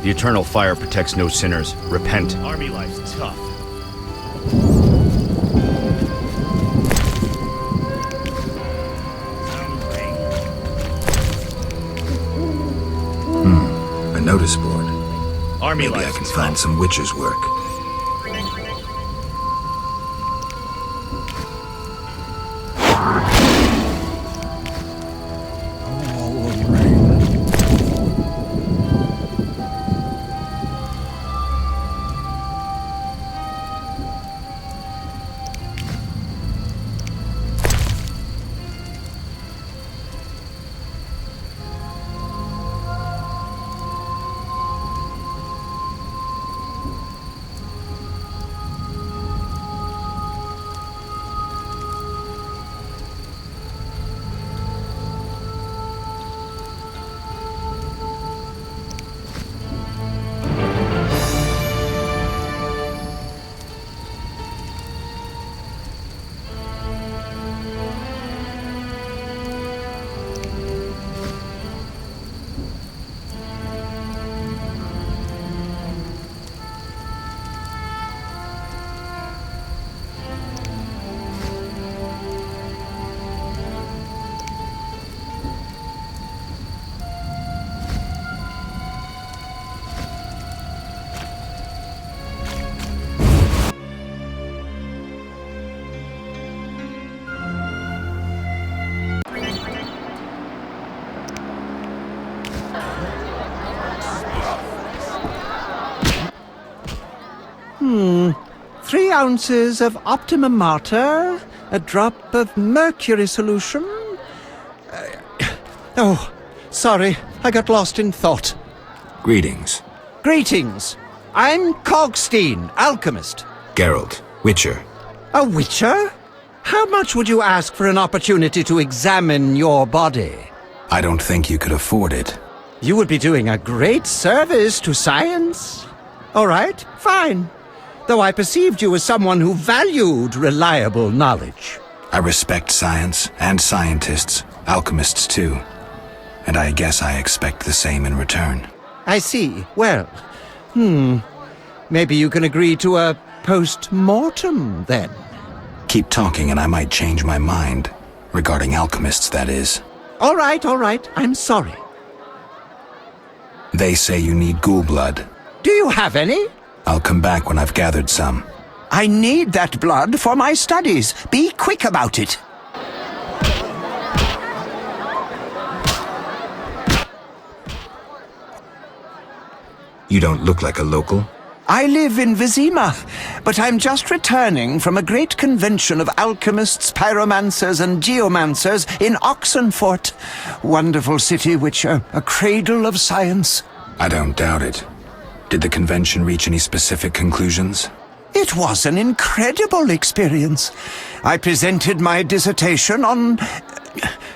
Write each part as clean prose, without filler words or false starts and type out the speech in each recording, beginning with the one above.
The eternal fire protects no sinners. Repent. Army life's tough. A notice board. Army Maybe I life's can tough. find some witcher's work. Three ounces of optimum mater, a drop of mercury solution. Oh, sorry, I got lost in thought. Greetings. Greetings. I'm Cogstein, alchemist. Geralt, witcher. A witcher? How much would you ask for an opportunity to examine your body? I don't think you could afford it. You would be doing a great service to science. All right, fine. Though I perceived you as someone who valued reliable knowledge. I respect science and scientists, alchemists too. And I guess I expect the same in return. I see. Well, maybe you can agree to a post-mortem, then. Keep talking and I might change my mind. Regarding alchemists, that is. All right, I'm sorry. They say you need ghoul blood. Do you have any? I'll come back when I've gathered some. I need that blood for my studies. Be quick about it. You don't look like a local. I live in Vizima, but I'm just returning from a great convention of alchemists, pyromancers, and geomancers in Oxenfurt. Wonderful city, Witcher, a cradle of science. I don't doubt it. Did the convention reach any specific conclusions? It was an incredible experience. I presented my dissertation on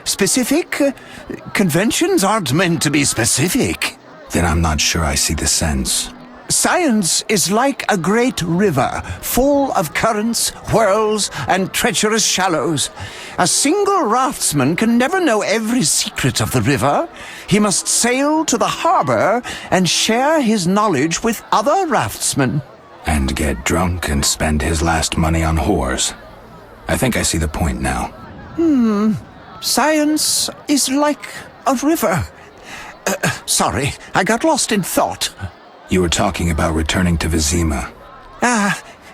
specific. Conventions aren't meant to be specific. Then I'm not sure I see the sense. Science is like a great river, full of currents, whirls, and treacherous shallows. A single raftsman can never know every secret of the river. He must sail to the harbor and share his knowledge with other raftsmen. And get drunk and spend his last money on whores. I think I see the point now. Science is like a river. Sorry, I got lost in thought. You were talking about returning to Vizima.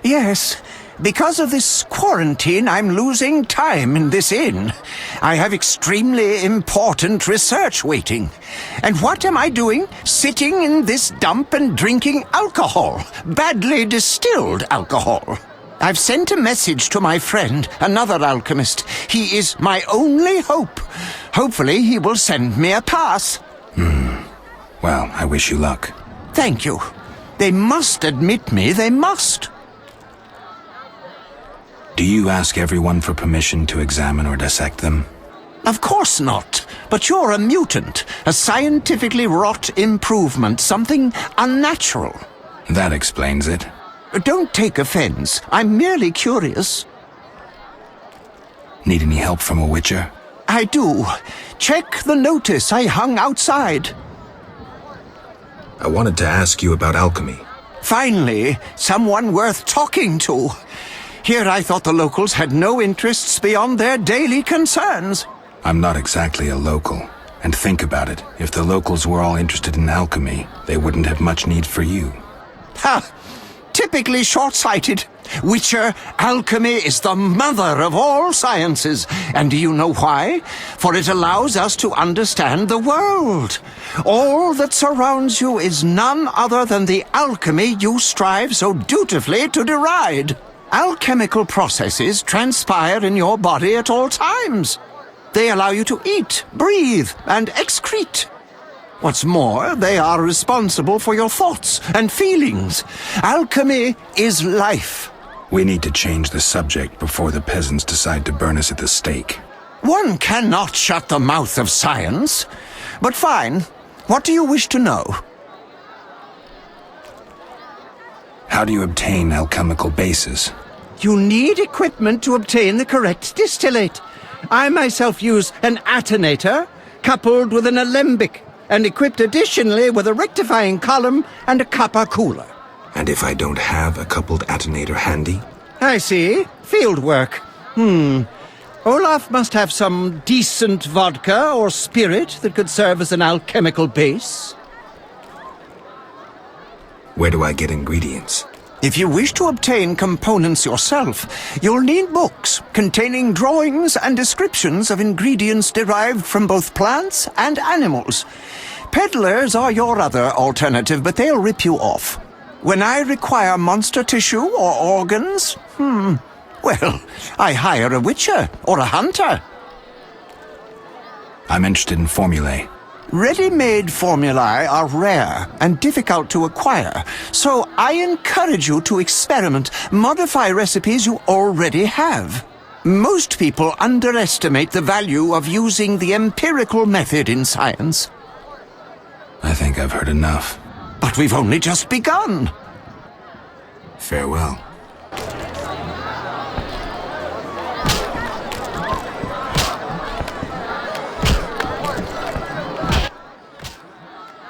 Yes. Because of this quarantine, I'm losing time in this inn. I have extremely important research waiting. And what am I doing? Sitting in this dump and drinking alcohol. Badly distilled alcohol. I've sent a message to my friend, another alchemist. He is my only hope. Hopefully he will send me a pass. Well, I wish you luck. Thank you. They must admit me, they must. Do you ask everyone for permission to examine or dissect them? Of course not. But you're a mutant, a scientifically wrought improvement, something unnatural. That explains it. Don't take offense. I'm merely curious. Need any help from a witcher? I do. Check the notice I hung outside. I wanted to ask you about alchemy. Finally, someone worth talking to. Here I thought the locals had no interests beyond their daily concerns. I'm not exactly a local. And think about it, if the locals were all interested in alchemy, they wouldn't have much need for you. Ha! Typically short-sighted. Witcher, alchemy is the mother of all sciences. And do you know why? For it allows us to understand the world. All that surrounds you is none other than the alchemy you strive so dutifully to deride. Alchemical processes transpire in your body at all times. They allow you to eat, breathe, and excrete. What's more, they are responsible for your thoughts and feelings. Alchemy is life. We need to change the subject before the peasants decide to burn us at the stake. One cannot shut the mouth of science. But fine, what do you wish to know? How do you obtain alchemical bases? You need equipment to obtain the correct distillate. I myself use an attenator, coupled with an alembic, and equipped additionally with a rectifying column and a copper cooler. And if I don't have a coupled attenator handy? I see. Field work. Olaf must have some decent vodka or spirit that could serve as an alchemical base. Where do I get ingredients? If you wish to obtain components yourself, you'll need books containing drawings and descriptions of ingredients derived from both plants and animals. Peddlers are your other alternative, but they'll rip you off. When I require monster tissue or organs, well, I hire a witcher or a hunter. I'm interested in formulae. Ready-made formulae are rare and difficult to acquire, so I encourage you to experiment, modify recipes you already have. Most people underestimate the value of using the empirical method in science. I think I've heard enough. But we've only just begun. Farewell.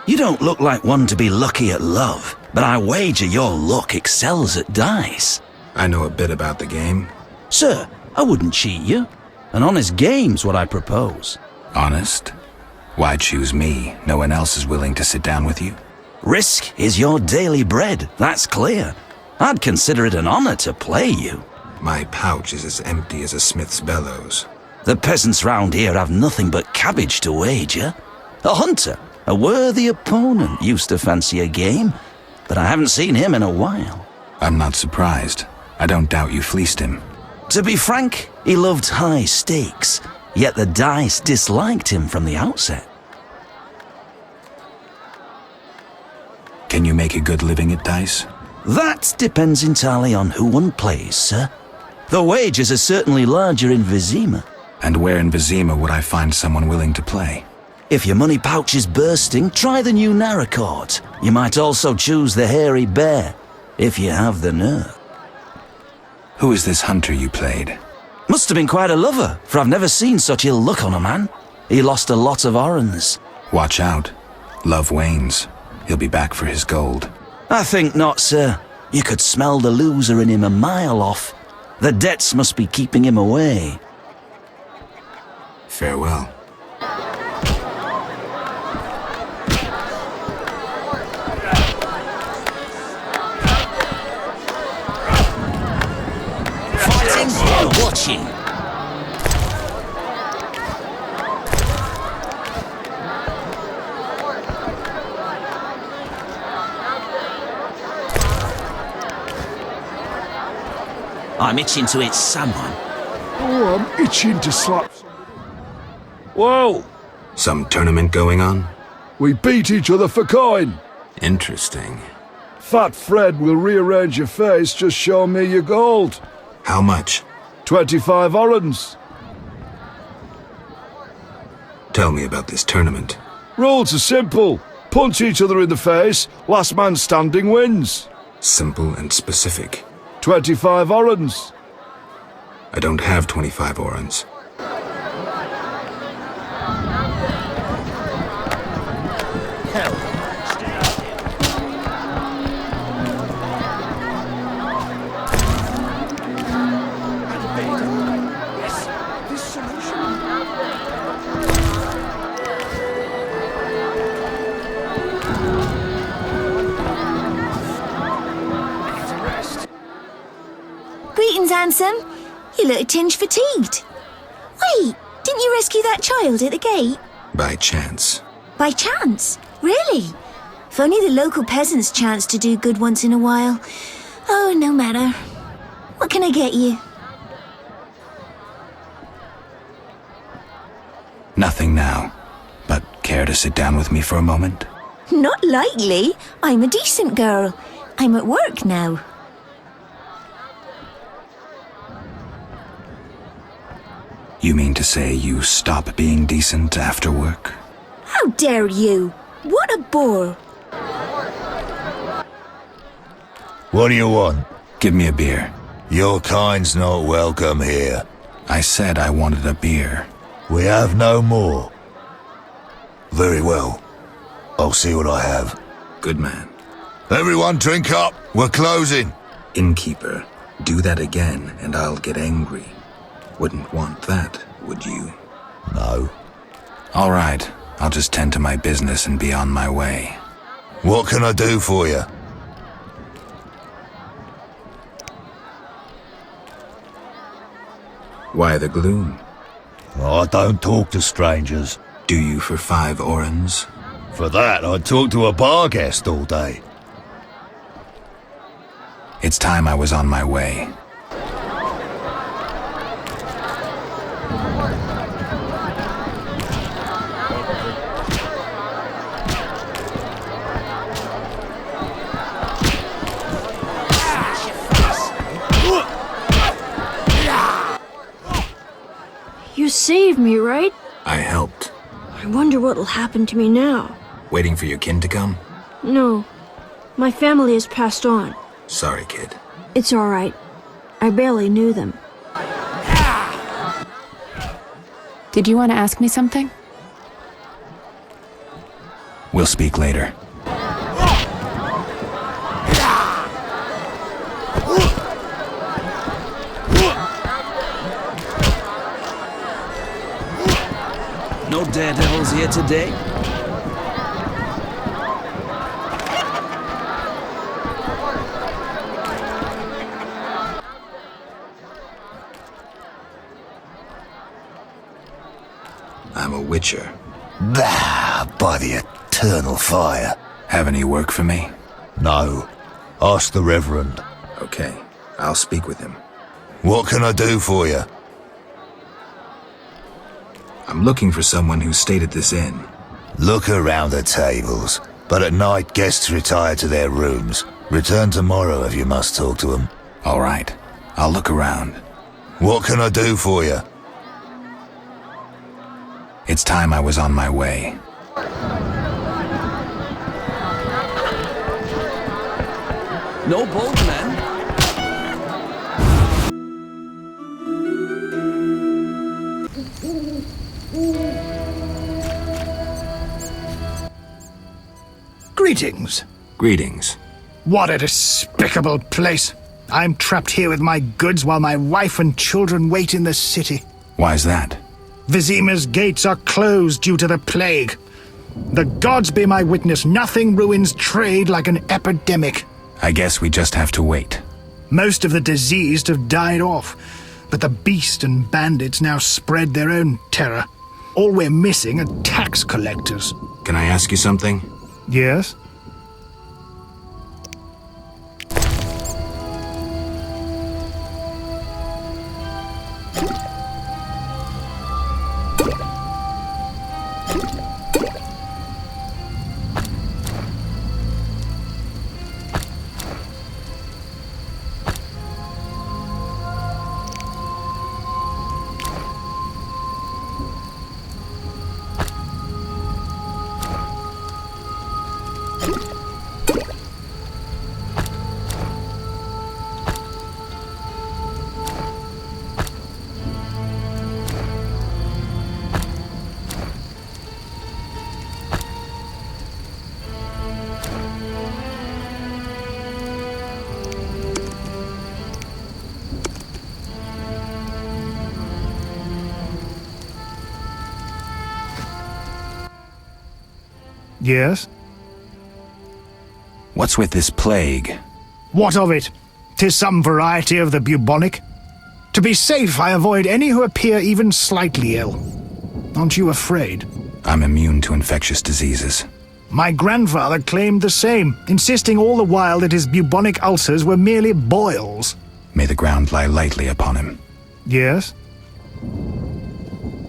You don't look like one to be lucky at love, but I wager your luck excels at dice. I know a bit about the game. Sir, I wouldn't cheat you. An honest game's what I propose. Honest? Why choose me? No one else is willing to sit down with you? Risk is your daily bread, that's clear. I'd consider it an honor to play you. My pouch is as empty as a smith's bellows. The peasants round here have nothing but cabbage to wager. A hunter, a worthy opponent, used to fancy a game, but I haven't seen him in a while. I'm not surprised. I don't doubt you fleeced him. To be frank, he loved high stakes, yet the dice disliked him from the outset. Can you make a good living at dice? That depends entirely on who one plays, sir. The wages are certainly larger in Vizima. And where in Vizima would I find someone willing to play? If your money pouch is bursting, try the new Narracourt. You might also choose the Hairy Bear, if you have the nerve. Who is this hunter you played? Must have been quite a lover, for I've never seen such ill luck on a man. He lost a lot of orans. Watch out. Love wanes. He'll be back for his gold. I think not, sir. You could smell the loser in him a mile off. The debts must be keeping him away. Farewell. Fighting or watching? I'm itching to hit someone. Oh, I'm itching to slap. Whoa! Some tournament going on? We beat each other for coin. Interesting. Fat Fred will rearrange your face, just show me your gold. How much? 25 orans. Tell me about this tournament. Rules are simple. Punch each other in the face, last man standing wins. Simple and specific. 25 orans. I don't have 25 orans. Hell. handsome. You look a tinge fatigued. Wait, didn't you rescue that child at the gate? By chance. By chance? Really? If only the local peasants chanced to do good once in a while. Oh, no matter. What can I get you? Nothing now. But care to sit down with me for a moment? Not likely. I'm a decent girl. I'm at work now. You mean to say you stop being decent after work? How dare you? What a bore. What do you want? Give me a beer. Your kind's not welcome here. I said I wanted a beer. We have no more. Very well. I'll see what I have. Good man. Everyone drink up. We're closing. Innkeeper, do that again and I'll get angry. Wouldn't want that, would you? No. All right. I'll just tend to my business and be on my way. What can I do for you? Why the gloom? I don't talk to strangers. Do you for 5 orens? For that, I'd talk to a bar guest all day. It's time I was on my way. You saved me, right? I helped. I wonder what'll happen to me now. Waiting for your kin to come? No. My family has passed on. Sorry, kid. It's all right. I barely knew them. Did you want to ask me something? We'll speak later. No daredevils here today? I'm a witcher. Bah, by the eternal fire. Have any work for me? No. Ask the Reverend. Okay, I'll speak with him. What can I do for you? I'm looking for someone who stayed at this inn. Look around the tables. But at night, guests retire to their rooms. Return tomorrow if you must talk to them. All right, I'll look around. What can I do for you? It's time I was on my way. No bold men? Greetings. Greetings. What a despicable place. I'm trapped here with my goods while my wife and children wait in the city. Why's that? Vizima's gates are closed due to the plague. The gods be my witness, nothing ruins trade like an epidemic. I guess we just have to wait. Most of the diseased have died off, but the beast and bandits now spread their own terror. All we're missing are tax collectors. Can I ask you something? Yes? Yes? What's with this plague? What of it? 'Tis some variety of the bubonic. To be safe, I avoid any who appear even slightly ill. Aren't you afraid? I'm immune to infectious diseases. My grandfather claimed the same, insisting all the while that his bubonic ulcers were merely boils. May the ground lie lightly upon him. Yes?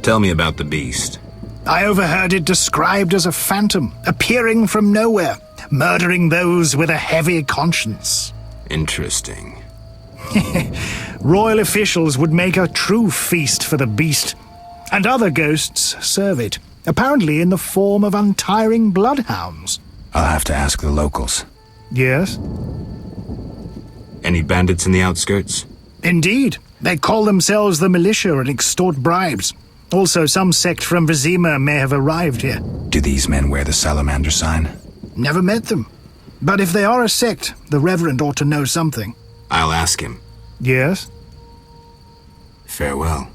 Tell me about the beast. I overheard it described as a phantom, appearing from nowhere, murdering those with a heavy conscience. Interesting. Royal officials would make a true feast for the beast, and other ghosts serve it, apparently in the form of untiring bloodhounds. I'll have to ask the locals. Yes? Any bandits in the outskirts? Indeed. They call themselves the militia and extort bribes. Also, some sect from Vizima may have arrived here. Do these men wear the salamander sign? Never met them. But if they are a sect, the Reverend ought to know something. I'll ask him. Yes? Farewell.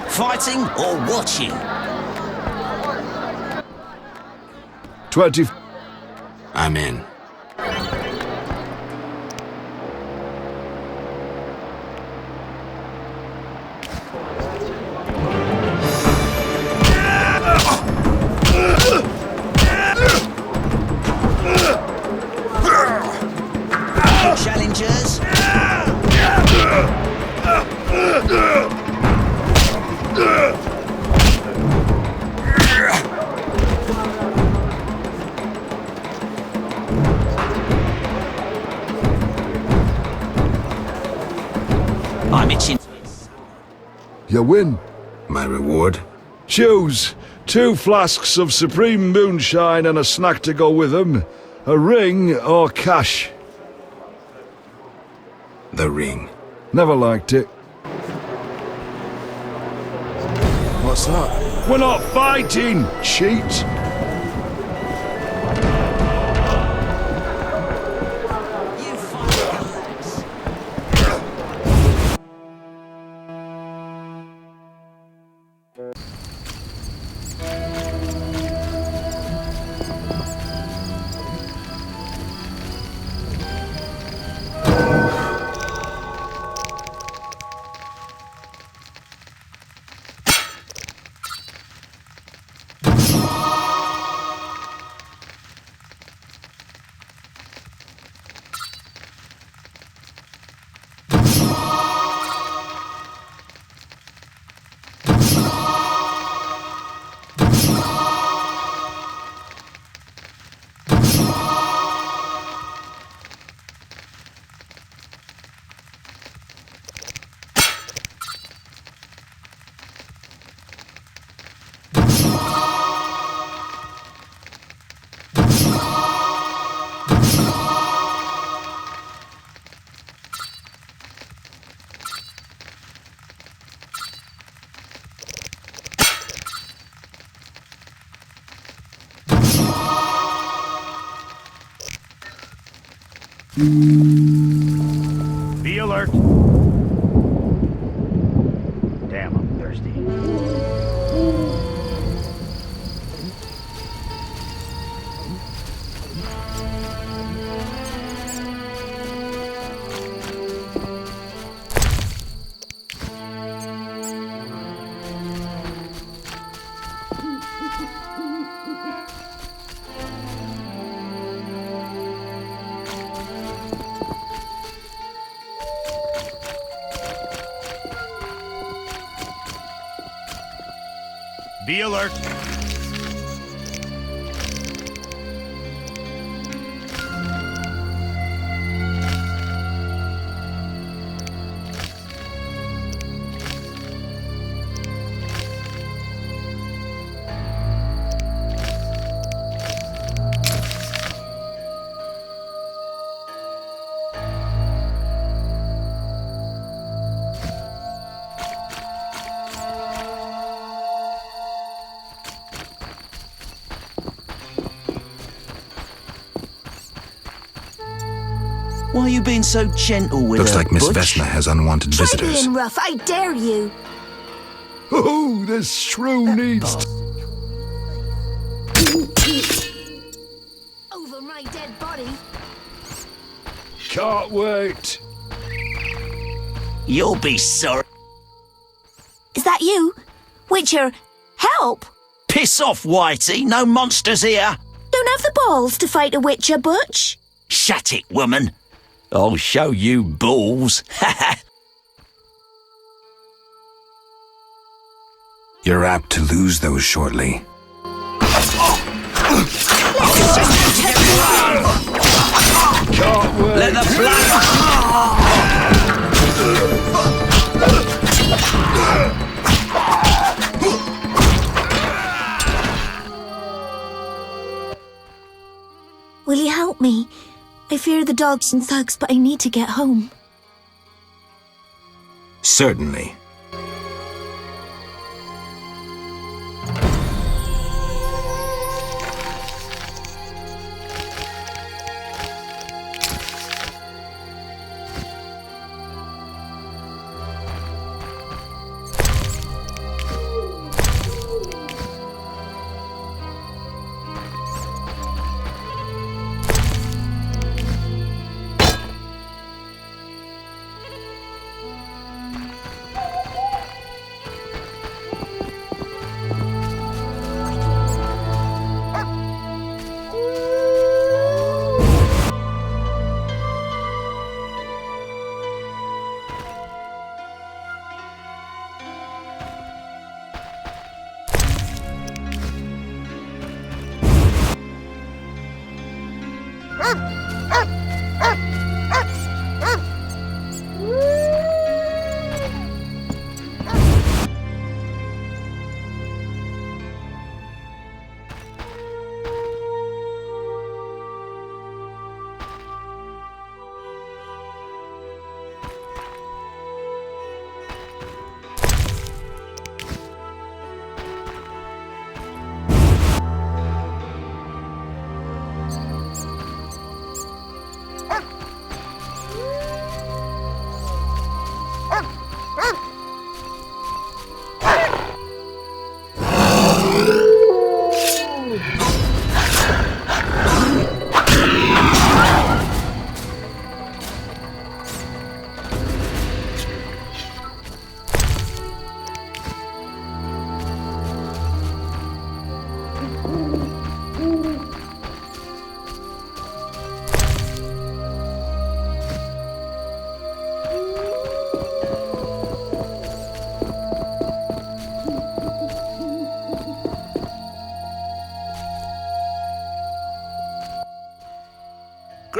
Fighting or watching? 20. I'm in. Challengers? I'm itching. You win. My reward? Choose 2 flasks of supreme moonshine and a snack to go with them. A ring or cash. The ring. Never liked it. What's that? We're not fighting, cheat. Be alert. Damn, I'm thirsty. Be alert. Why are you being so gentle with Looks her, like Miss Butch? Vesna has unwanted Try visitors. being rough, I dare you. Oh, this shrew needs... Over my dead body. Can't wait. You'll be sorry. Is that you? Witcher, help! Piss off, Whitey. No monsters here. Don't have the balls to fight a Witcher, Butch. Shut it, woman. I'll show you balls. You're apt to lose those shortly. Can't wait. Let the blood... Will you help me? I fear the dogs and thugs, but I need to get home. Certainly.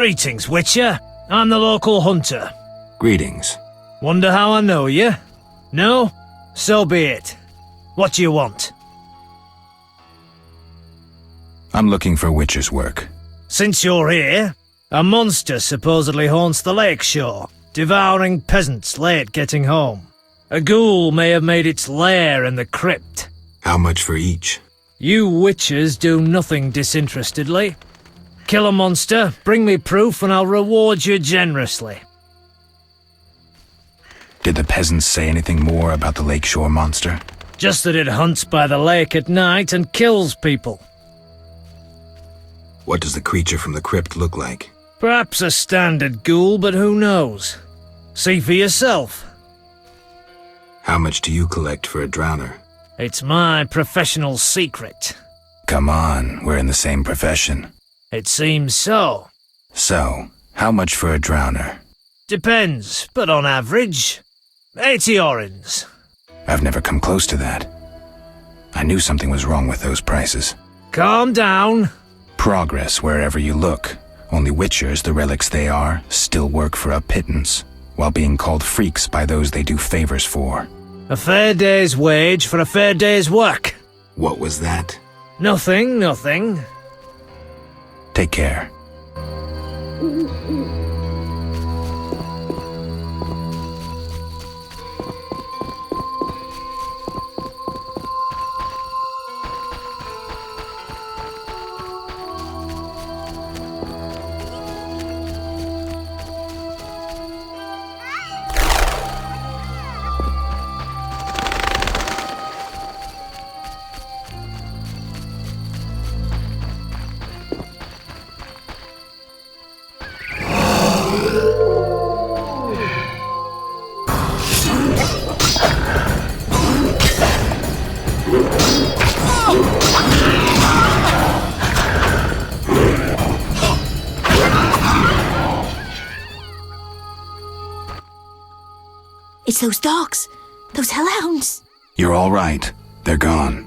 Greetings, Witcher. I'm the local hunter. Greetings. Wonder how I know you? No? So be it. What do you want? I'm looking for Witcher's work. Since you're here, a monster supposedly haunts the lakeshore, devouring peasants late getting home. A ghoul may have made its lair in the crypt. How much for each? You witchers do nothing disinterestedly. Kill a monster, bring me proof, and I'll reward you generously. Did the peasants say anything more about the lakeshore monster? Just that it hunts by the lake at night and kills people. What does the creature from the crypt look like? Perhaps a standard ghoul, but who knows? See for yourself. How much do you collect for a drowner? It's my professional secret. Come on, we're in the same profession. It seems so. So, how much for a drowner? Depends, but on average, 80 orens. I've never come close to that. I knew something was wrong with those prices. Calm down. Progress wherever you look. Only witchers, the relics they are, still work for a pittance, while being called freaks by those they do favors for. A fair day's wage for a fair day's work. What was that? Nothing, nothing. Take care. It's those dogs. Those hellhounds. You're all right. They're gone.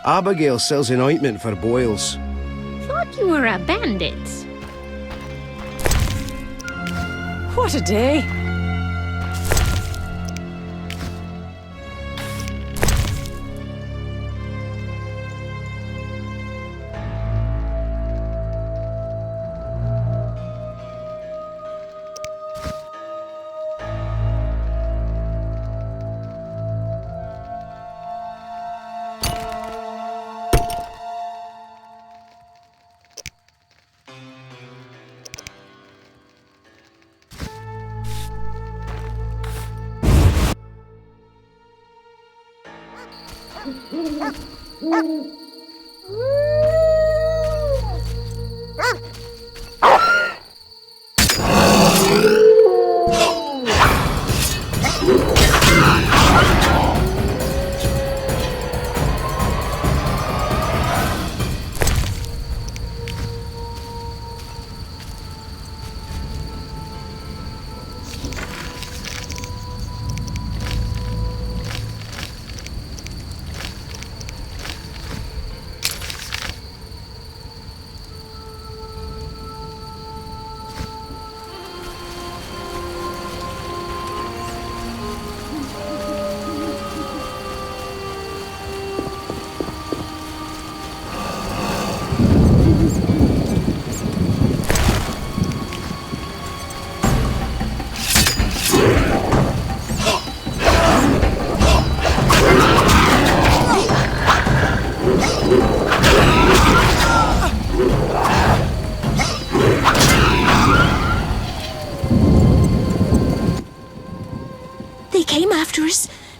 Abigail sells an ointment for boils. Thought you were a bandit. What a day.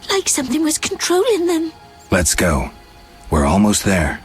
Like something was controlling them. Let's go. We're almost there.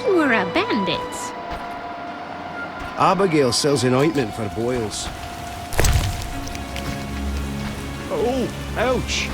You were a bandit. Abigail sells an ointment for boils. Oh, ouch!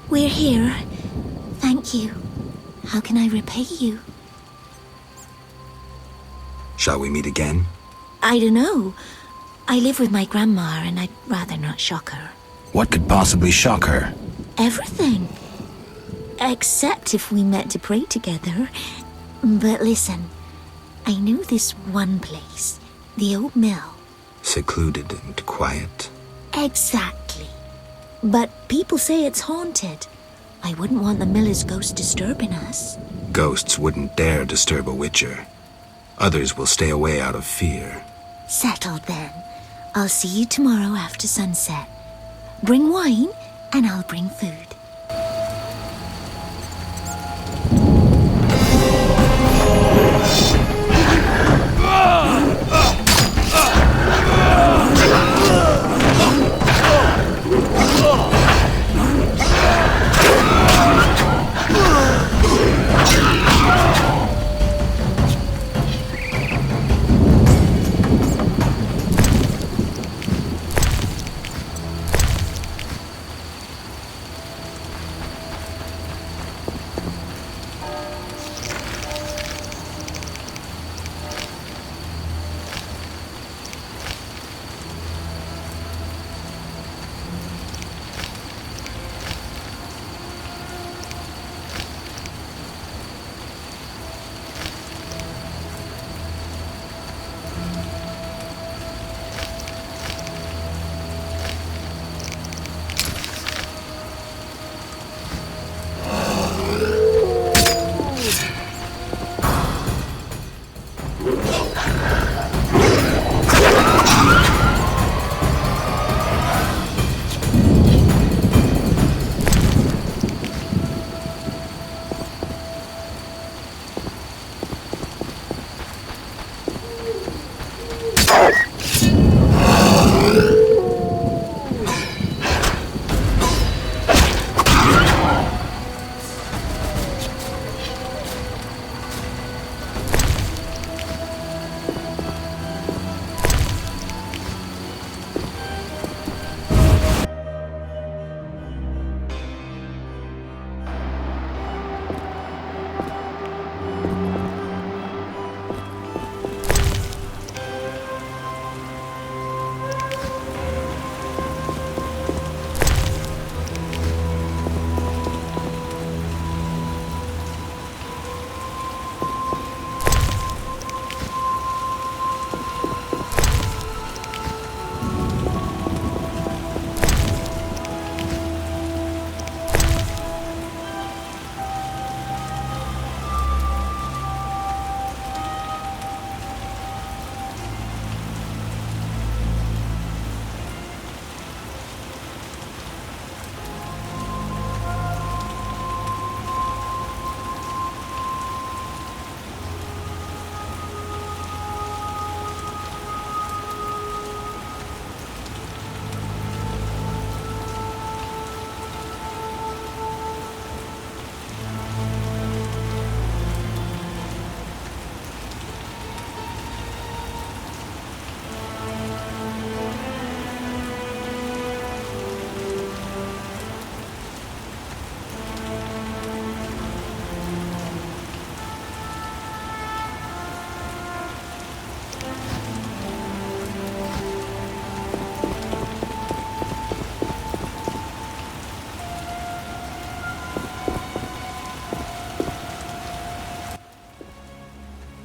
We're here. Thank you. How can I repay you? Shall we meet again? I don't know. I live with my grandma and I'd rather not shock her. What could possibly shock her? Everything. Except if we met to pray together. But listen, I know this one place. The old mill. Secluded and quiet. Exactly. But people say it's haunted. I wouldn't want the miller's ghost disturbing us. Ghosts wouldn't dare disturb a witcher. Others will stay away out of fear. Settled then. I'll see you tomorrow after sunset. Bring wine, and I'll bring food.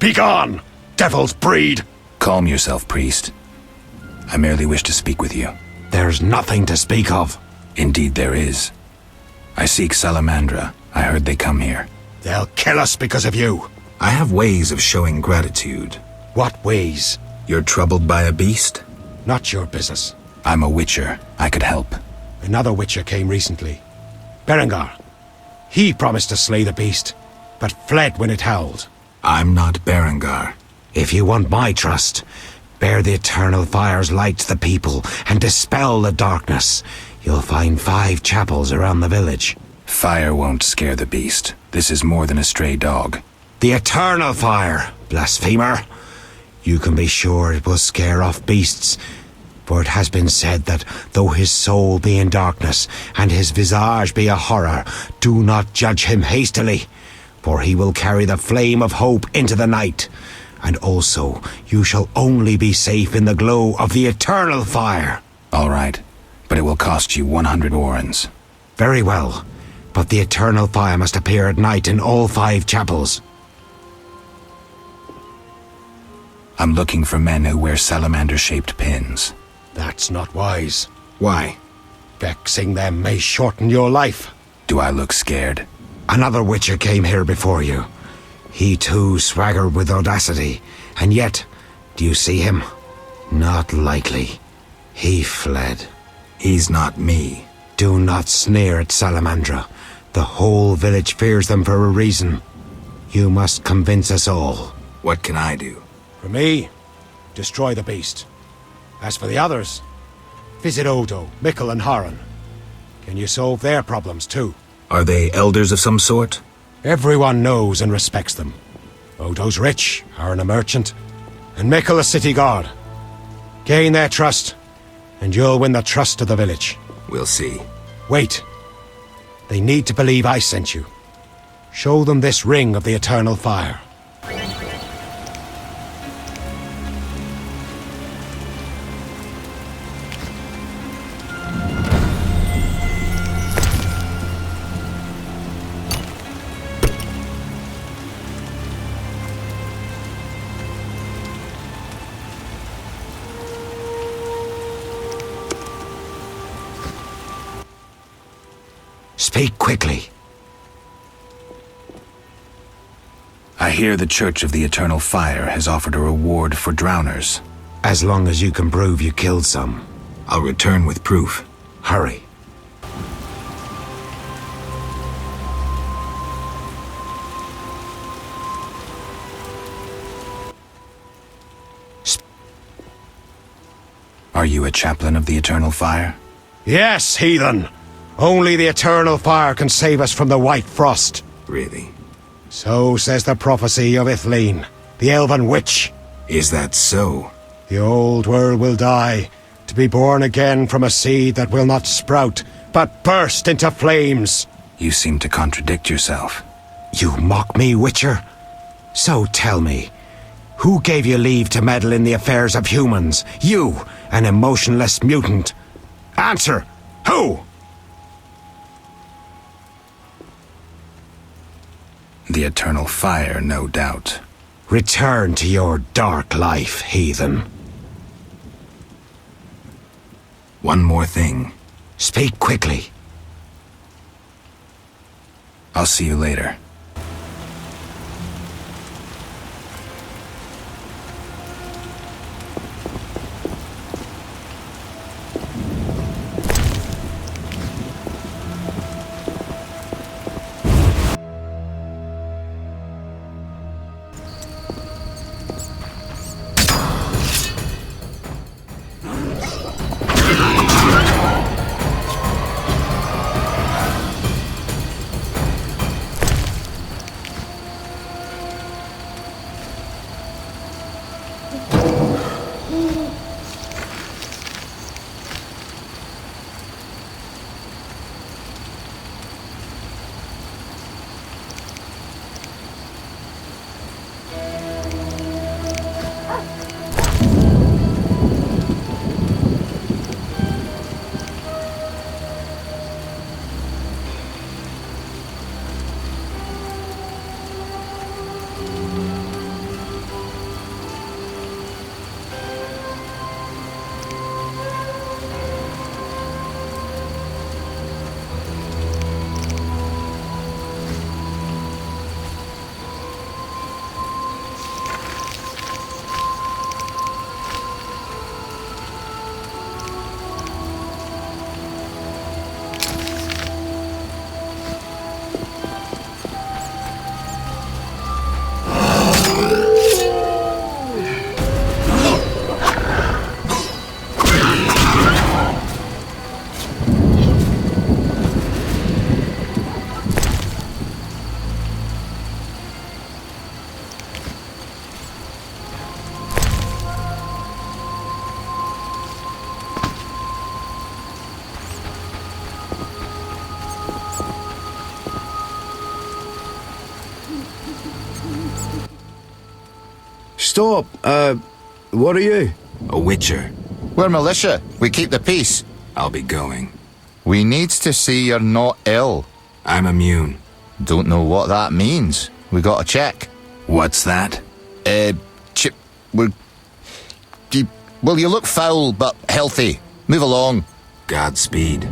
Begone, devil's breed! Calm yourself, priest. I merely wish to speak with you. There's nothing to speak of. Indeed there is. I seek Salamandra. I heard they come here. They'll kill us because of you. I have ways of showing gratitude. What ways? You're troubled by a beast? Not your business. I'm a witcher. I could help. Another witcher came recently. Berengar. He promised to slay the beast, but fled when it howled. I'm not Berengar. If you want my trust, bear the eternal fire's light to the people and dispel the darkness. You'll find 5 chapels around the village. Fire won't scare the beast. This is more than a stray dog. The eternal fire, blasphemer. You can be sure it will scare off beasts, for it has been said that though his soul be in darkness and his visage be a horror, do not judge him hastily, for he will carry the flame of hope into the night. And also, you shall only be safe in the glow of the eternal fire. All right, but it will cost you 100 orens. Very well, but the eternal fire must appear at night in all 5 chapels. I'm looking for men who wear salamander-shaped pins. That's not wise. Why? Vexing them may shorten your life. Do I look scared? Another witcher came here before you. He too swaggered with audacity, and yet, do you see him? Not likely. He fled. He's not me. Do not sneer at Salamandra. The whole village fears them for a reason. You must convince us all. What can I do? For me, destroy the beast. As for the others, visit Odo, Mikkel and Haran. Can you solve their problems too? Are they elders of some sort? Everyone knows and respects them. Odo's rich, Haran a merchant, and Mikkel a city guard. Gain their trust, and you'll win the trust of the village. We'll see. Wait. They need to believe I sent you. Show them this ring of the eternal fire. Speak quickly. I hear the Church of the Eternal Fire has offered a reward for drowners. As long as you can prove you killed some. I'll return with proof. Hurry. Are you a chaplain of the Eternal Fire? Yes, heathen! Only the eternal fire can save us from the white frost. Really? So says the prophecy of Ithleen, the elven witch. Is that so? The old world will die, to be born again from a seed that will not sprout, but burst into flames. You seem to contradict yourself. You mock me, witcher? So tell me, who gave you leave to meddle in the affairs of humans? You, an emotionless mutant. Answer! Who? The Eternal Fire, no doubt. Return to your dark life, heathen. One more thing. Speak quickly. I'll see you later. Stop. What are you? A witcher. We're militia. We keep the peace. I'll be going. We needs to see you're not ill. I'm immune. Don't know what that means. We got to check. What's that? Chip, well, you look foul, but healthy. Move along. Godspeed.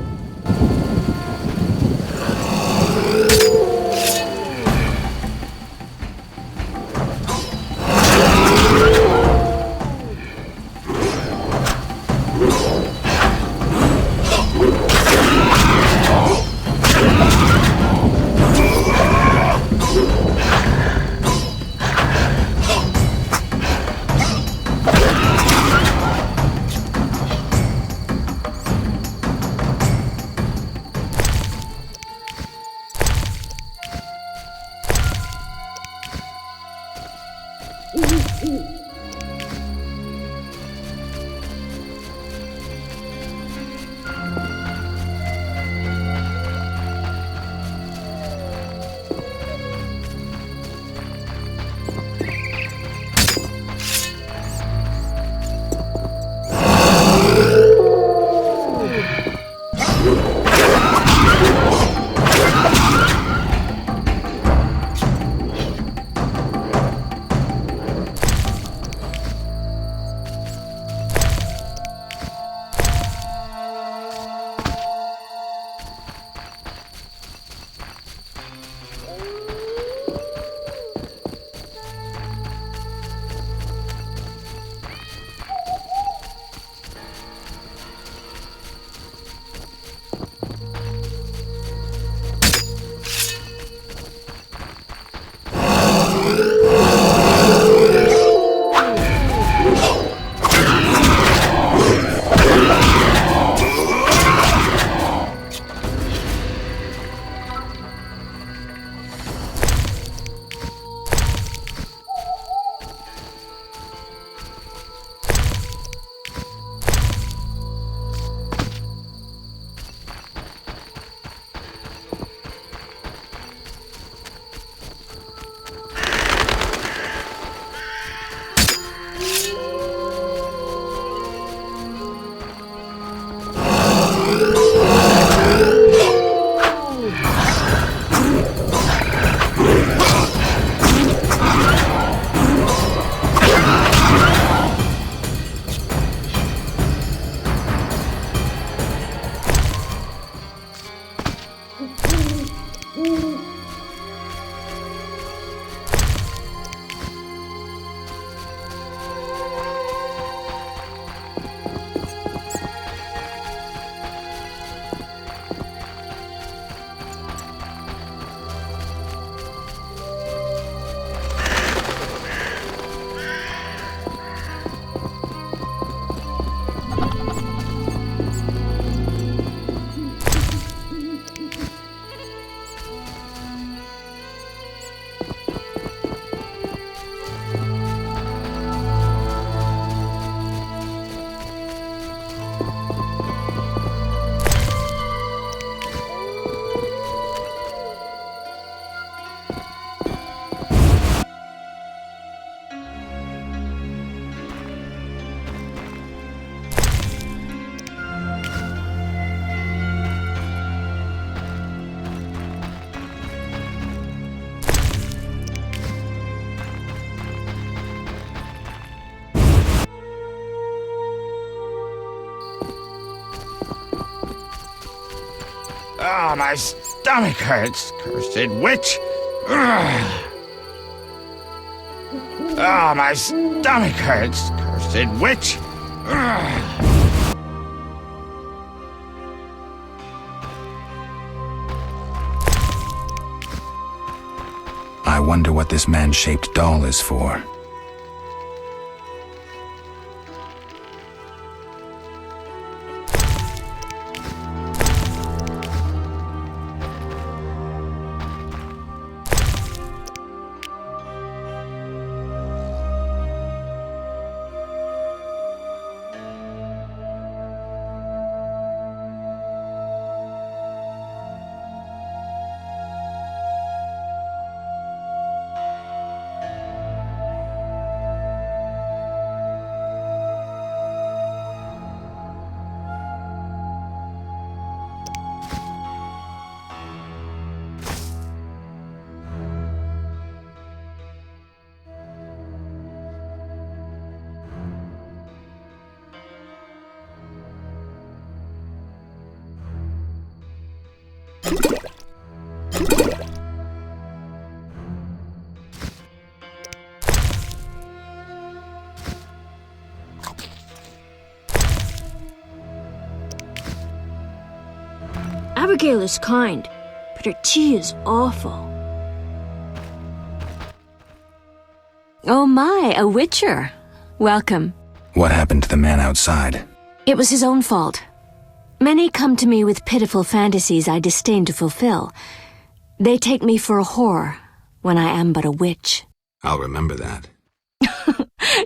Oh, my stomach hurts, cursed witch! Ugh. Oh, my stomach hurts, cursed witch! Ugh. I I wonder what this man-shaped doll is for. Abigail is kind, but her tea is awful. Oh my, a witcher. Welcome. What happened to the man outside? It was his own fault. Many come to me with pitiful fantasies I disdain to fulfill. They take me for a whore, when I am but a witch. I'll remember that.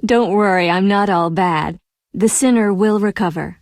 Don't worry, I'm not all bad. The sinner will recover.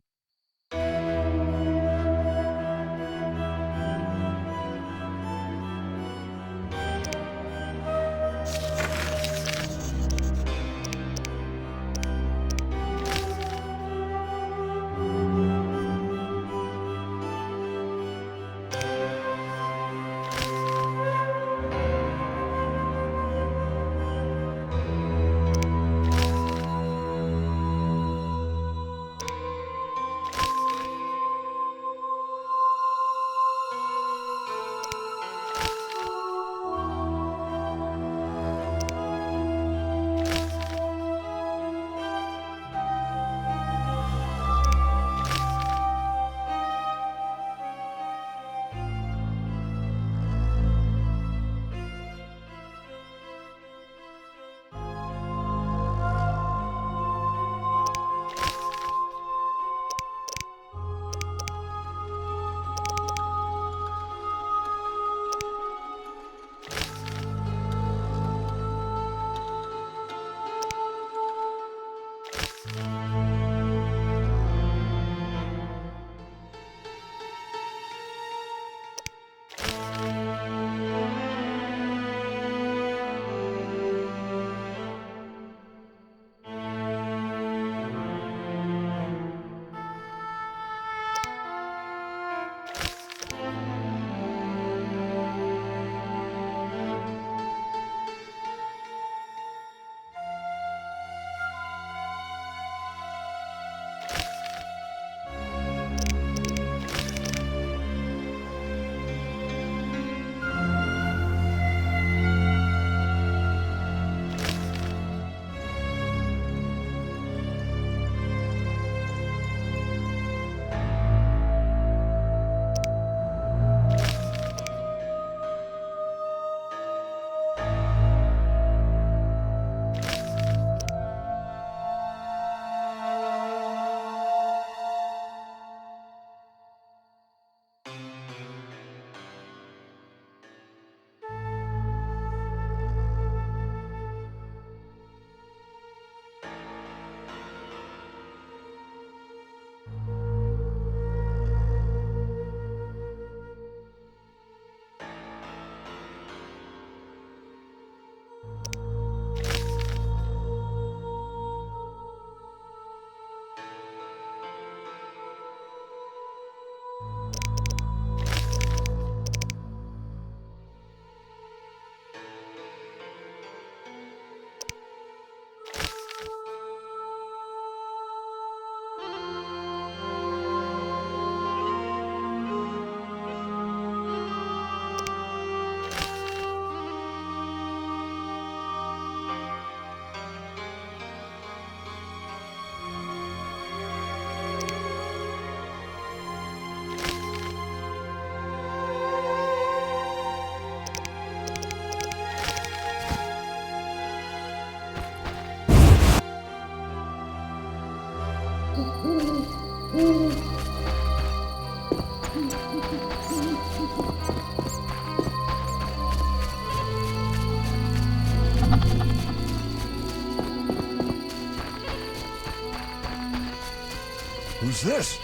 Who's this?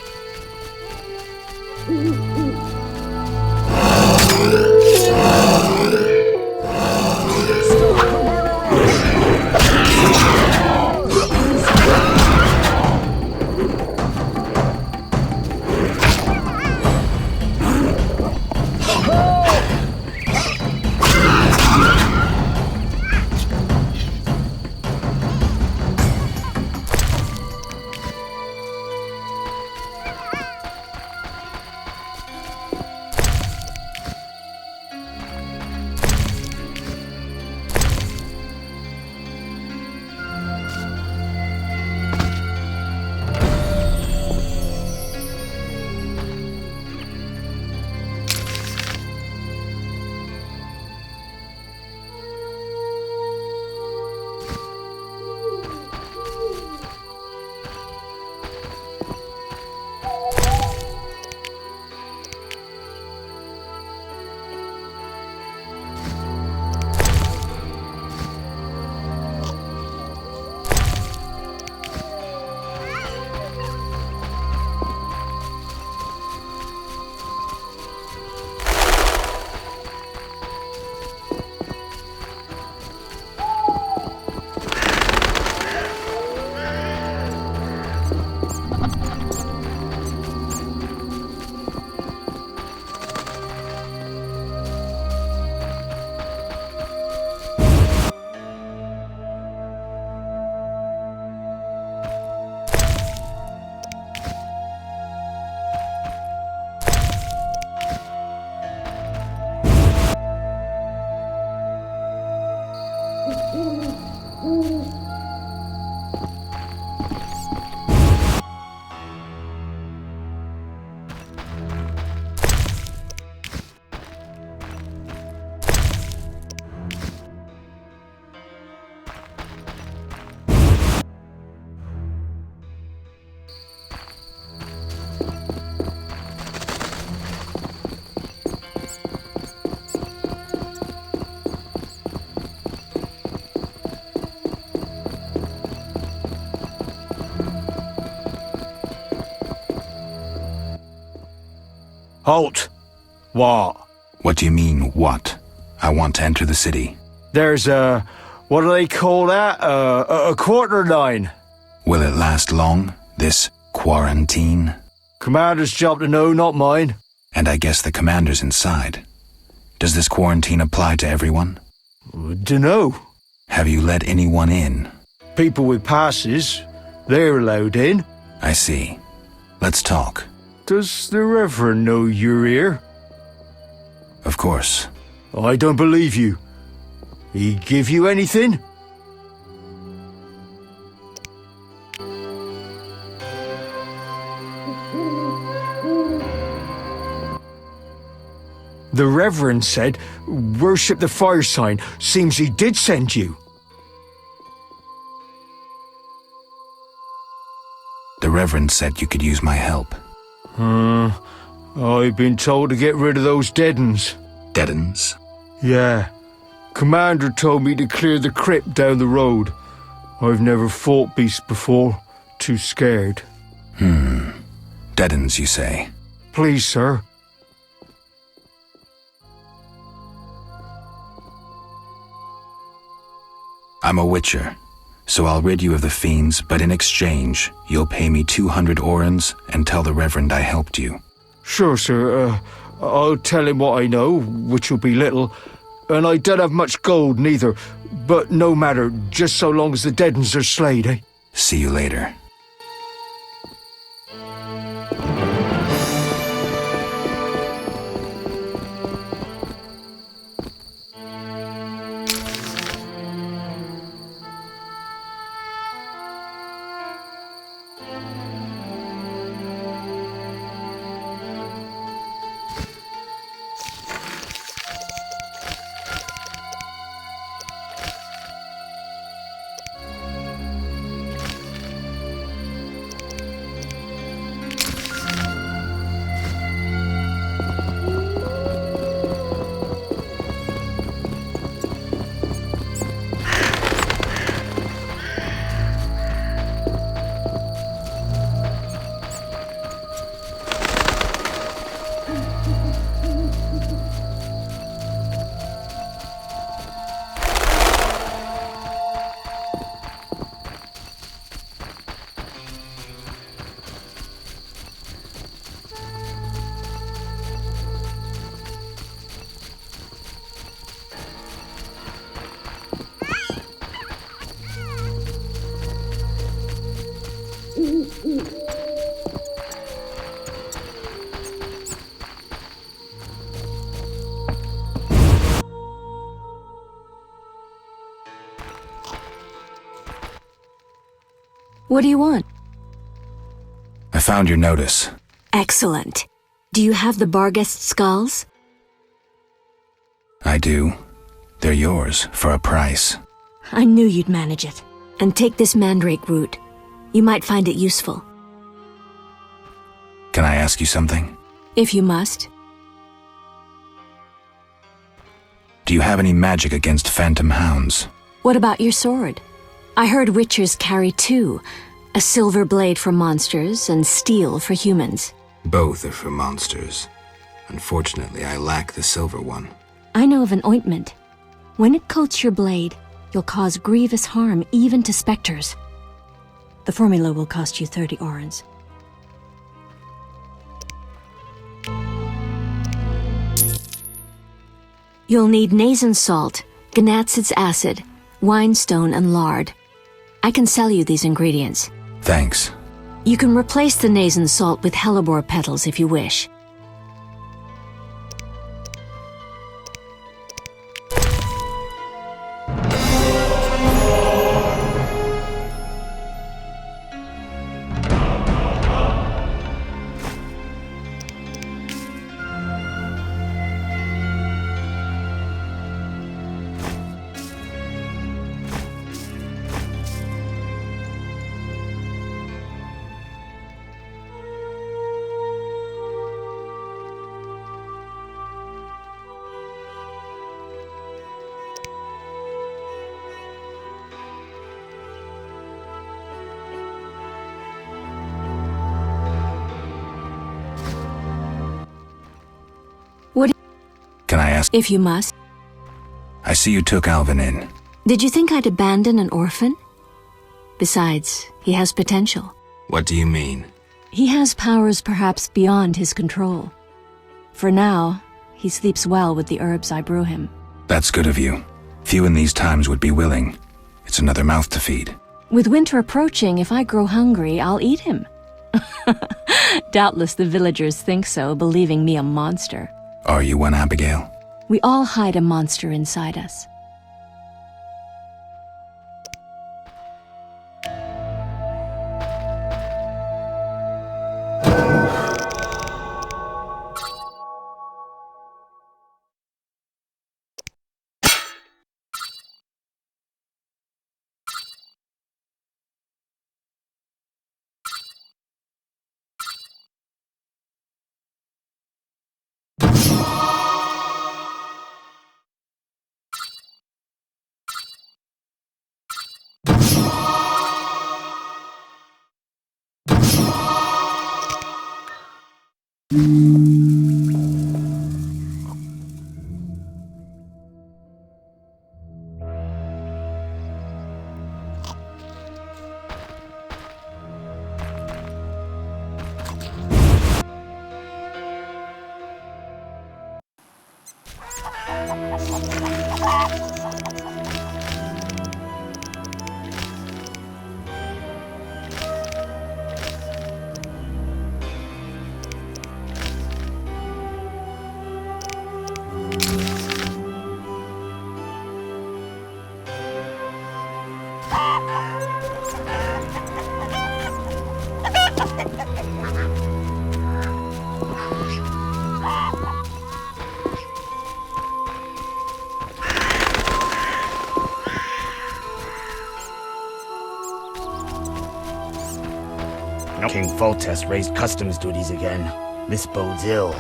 Halt! What? What do you mean, what? I want to enter the city. There's what do they call that? A quarter line. Will it last long, this quarantine? Commander's job to know, not mine. And I guess the commander's inside. Does this quarantine apply to everyone? Dunno. Have you let anyone in? People with passes, they're allowed in. I see. Let's talk. Does the Reverend know you're here? Of course. I don't believe you. He give you anything? The Reverend said, worship the fire sign. Seems he did send you. The Reverend said you could use my help. I've been told to get rid of those dead uns. Dead uns? Yeah. Commander told me to clear the crypt down the road. I've never fought beasts before. Too scared. Dead uns, you say? Please, sir. I'm a witcher, so I'll rid you of the fiends, but in exchange, you'll pay me 200 orens and tell the Reverend I helped you. Sure, sir. I'll tell him what I know, which will be little, and I don't have much gold neither, but no matter, just so long as the dead uns are slayed, eh? See you later. What do you want? I found your notice. Excellent. Do you have the Barghest skulls? I do. They're yours, for a price. I knew you'd manage it. And take this mandrake root. You might find it useful. Can I ask you something? If you must. Do you have any magic against phantom hounds? What about your sword? I heard witchers carry two. A silver blade for monsters and steel for humans. Both are for monsters. Unfortunately, I lack the silver one. I know of an ointment. When it coats your blade, you'll cause grievous harm even to specters. The formula will cost you 30 orens. You'll need Nazen salt, Gnatsid's acid, winestone, and lard. I can sell you these ingredients. Thanks. You can replace the Nazen salt with hellebore petals if you wish. Can I ask? If you must. I see you took Alvin in. Did you think I'd abandon an orphan? Besides, he has potential. What do you mean? He has powers perhaps beyond his control. For now, he sleeps well with the herbs I brew him. That's good of you. Few in these times would be willing. It's another mouth to feed. With winter approaching, if I grow hungry, I'll eat him. Doubtless the villagers think so, believing me a monster. Are you one, Abigail? We all hide a monster inside us. King Foltest raised customs duties again. This bodes ill.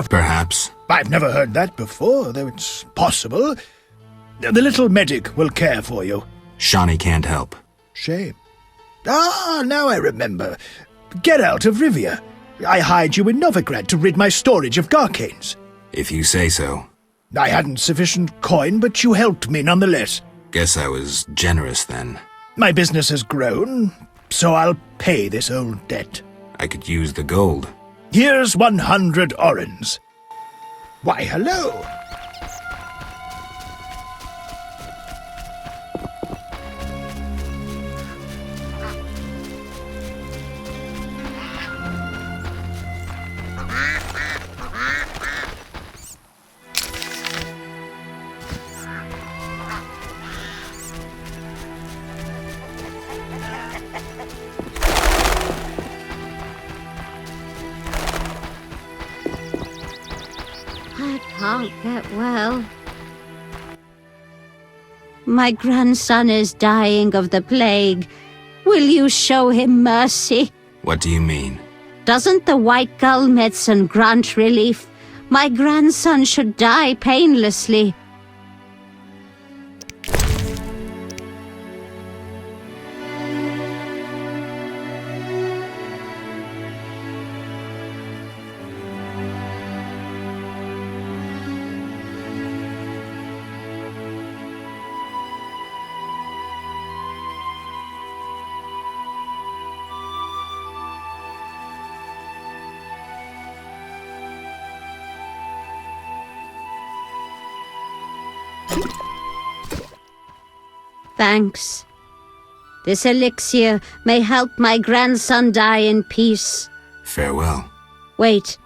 Perhaps. I've never heard that before, though it's possible. The little medic will care for you. Shawnee can't help. Shame. Ah, now I remember. Geralt of Rivia. I hired you in Novigrad to rid my storage of Garcanes. If you say so. I hadn't sufficient coin, but you helped me nonetheless. Guess I was generous then. My business has grown, so I'll pay this old debt. I could use the gold. Here's 100 orens. Why, hello. I can't get well. My grandson is dying of the plague. Will you show him mercy? What do you mean? Doesn't the white gull medicine grant relief? My grandson should die painlessly. Thanks. This elixir may help my grandson die in peace. Farewell. Wait.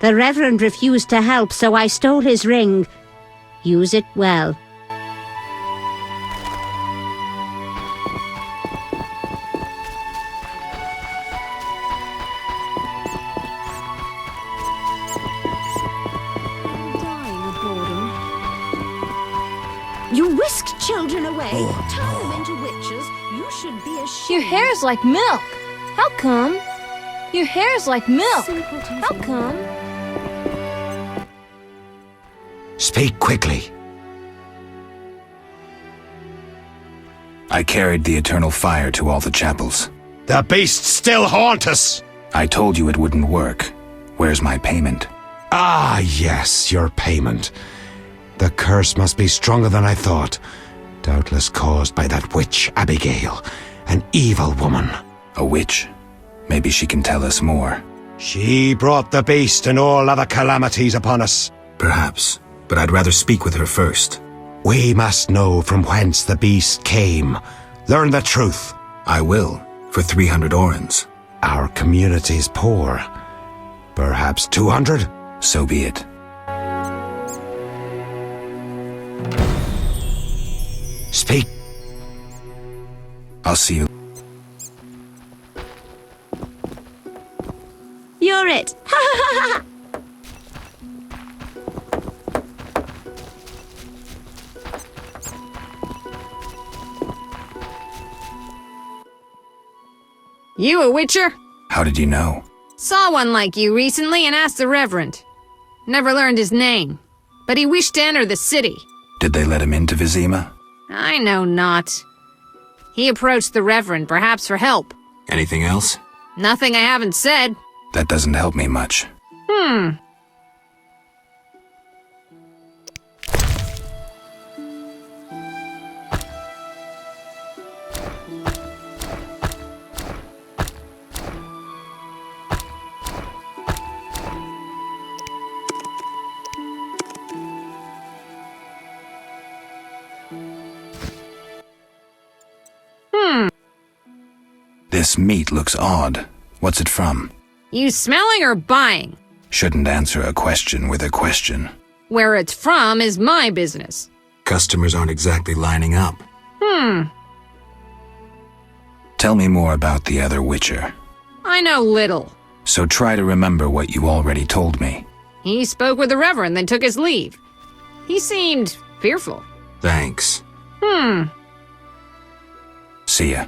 The Reverend refused to help, so I stole his ring. Use it well. You whisked children away, turn them into witches. You should be ashamed. Your hair's like milk. How come? Your hair's like milk. How come? Speak quickly. I carried the eternal fire to all the chapels. The beasts still haunt us! I told you it wouldn't work. Where's my payment? Ah, yes, your payment. The curse must be stronger than I thought. Doubtless caused by that witch, Abigail. An evil woman. A witch? Maybe she can tell us more. She brought the beast and all other calamities upon us. Perhaps, but I'd rather speak with her first. We must know from whence the beast came. Learn the truth. I will, for 300 orens. Our community's poor. Perhaps 200? So be it. Speak. I'll see you. You're it. You a witcher? How did you know? Saw one like you recently and asked the Reverend. Never learned his name, but he wished to enter the city. Did they let him into Vizima? I know not. He approached the Reverend, perhaps for help. Anything else? Nothing I haven't said. That doesn't help me much. This meat looks odd. What's it from? You smelling or buying? Shouldn't answer a question with a question. Where it's from is my business. Customers aren't exactly lining up. Tell me more about the other Witcher. I know little. So try to remember what you already told me. He spoke with the Reverend, then took his leave. He seemed fearful. Thanks. See ya.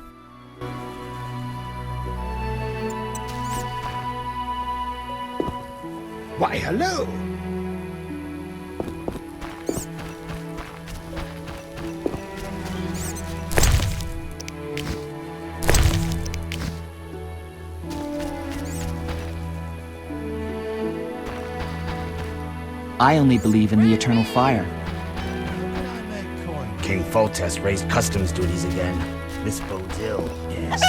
Why, hello. I only believe in the eternal fire. King Foltest raised customs duties again. This bodes ill. Yes.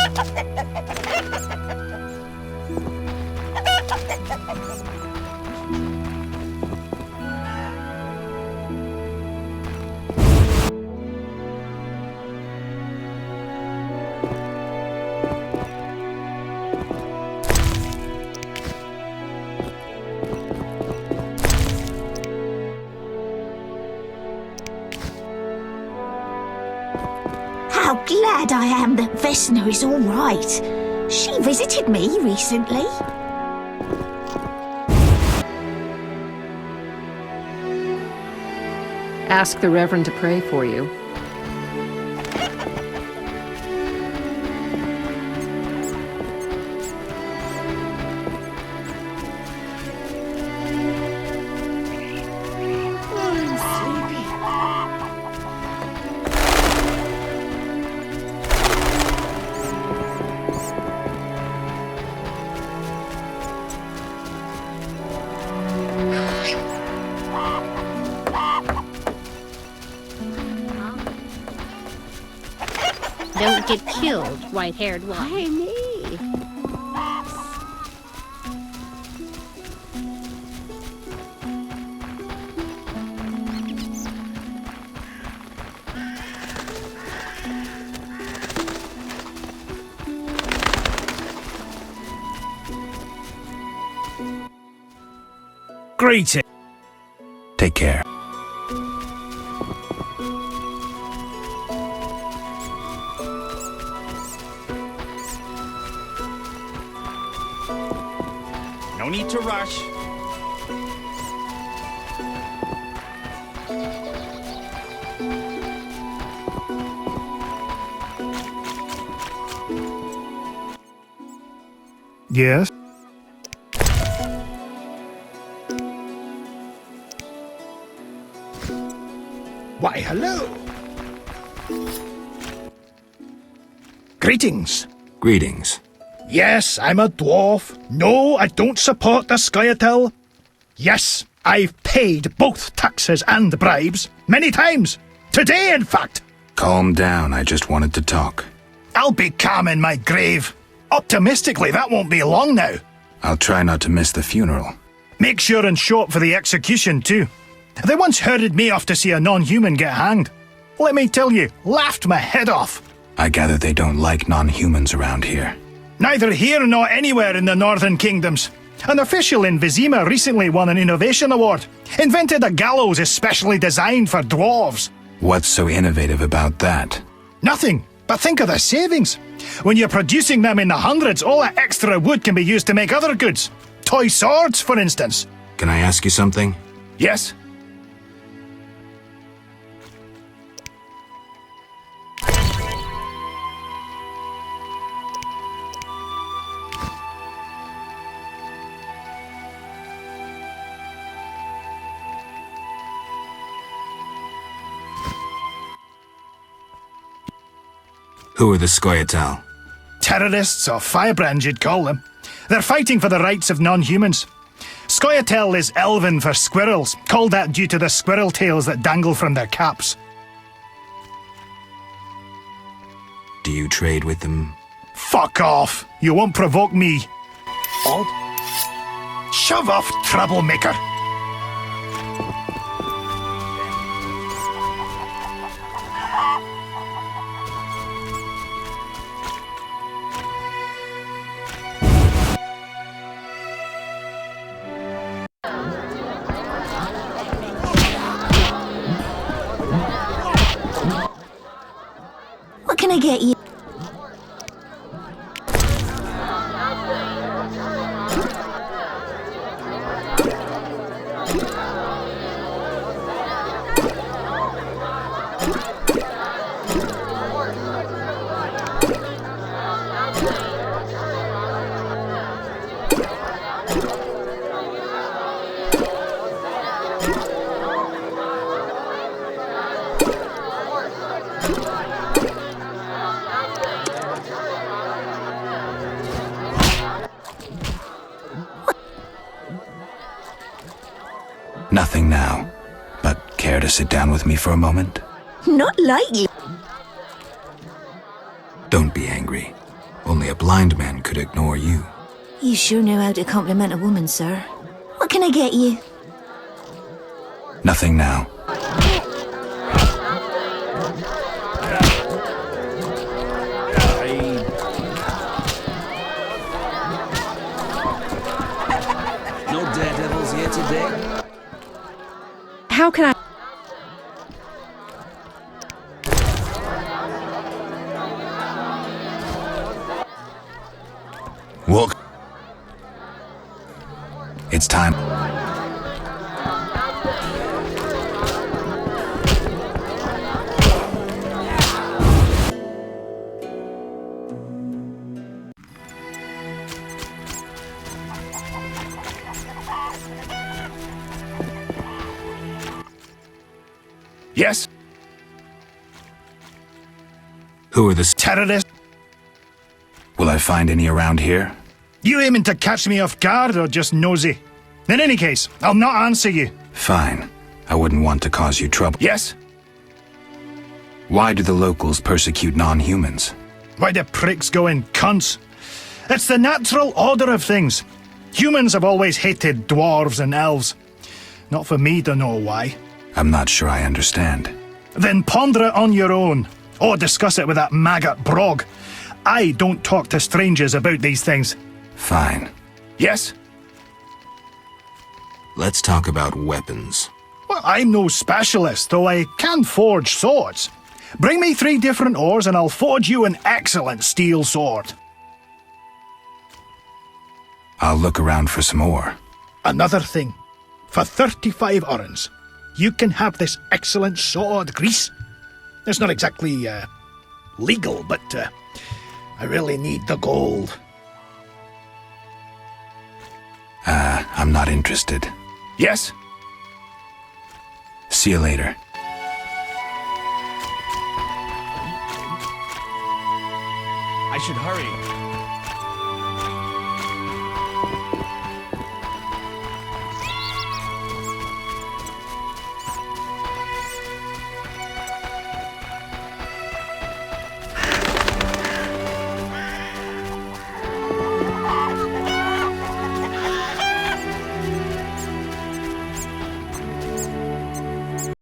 glad I am that Vesna is all right. She visited me recently. Ask the Reverend to pray for you. Don't get killed, white-haired one. Why me? Greeting. Take care. No need to rush. Yes? Why, hello. Greetings. Greetings. Yes, I'm a dwarf. No, I don't support the Scoia'tael. Yes, I've paid both taxes and bribes many times. Today, in fact. Calm down, I just wanted to talk. I'll be calm in my grave. Optimistically, that won't be long now. I'll try not to miss the funeral. Make sure and show up for the execution, too. They once herded me off to see a non-human get hanged. Let me tell you, laughed my head off. I gather they don't like non-humans around here. Neither here nor anywhere in the Northern Kingdoms. An official in Vizima recently won an innovation award. Invented a gallows especially designed for dwarves. What's so innovative about that? Nothing, but think of the savings. When you're producing them in the hundreds, all that extra wood can be used to make other goods. Toy swords, for instance. Can I ask you something? Yes? Who are the Scoia'tael? Terrorists or firebrands, you'd call them. They're fighting for the rights of non-humans. Scoia'tael is Elven for squirrels, called that due to the squirrel tails that dangle from their caps. Do you trade with them? Fuck off! You won't provoke me. Odd. Shove off, troublemaker! What can I get you? Nothing now, but care to sit down with me for a moment? Not likely. Don't be angry. Only a blind man could ignore you. You sure know how to compliment a woman, sir. What can I get you? Nothing now. No daredevils here today? How can I... What? It's time. Yes? Who are the terrorists? Will I find any around here? You aiming to catch me off guard or just nosy? In any case, I'll not answer you. Fine. I wouldn't want to cause you trouble. Yes? Why do the locals persecute non-humans? Why do pricks go in cunts? It's the natural order of things. Humans have always hated dwarves and elves. Not for me to know why. I'm not sure I understand. Then ponder it on your own, or discuss it with that maggot Brog. I don't talk to strangers about these things. Fine. Yes? Let's talk about weapons. Well, I'm no specialist, though I can forge swords. Bring me 3 different ores and I'll forge you an excellent steel sword. I'll look around for some ore. Another thing. For 35 orens, you can have this excellent sword, Grease. It's not exactly, legal, but, I really need the gold. I'm not interested. Yes? See you later. I should hurry.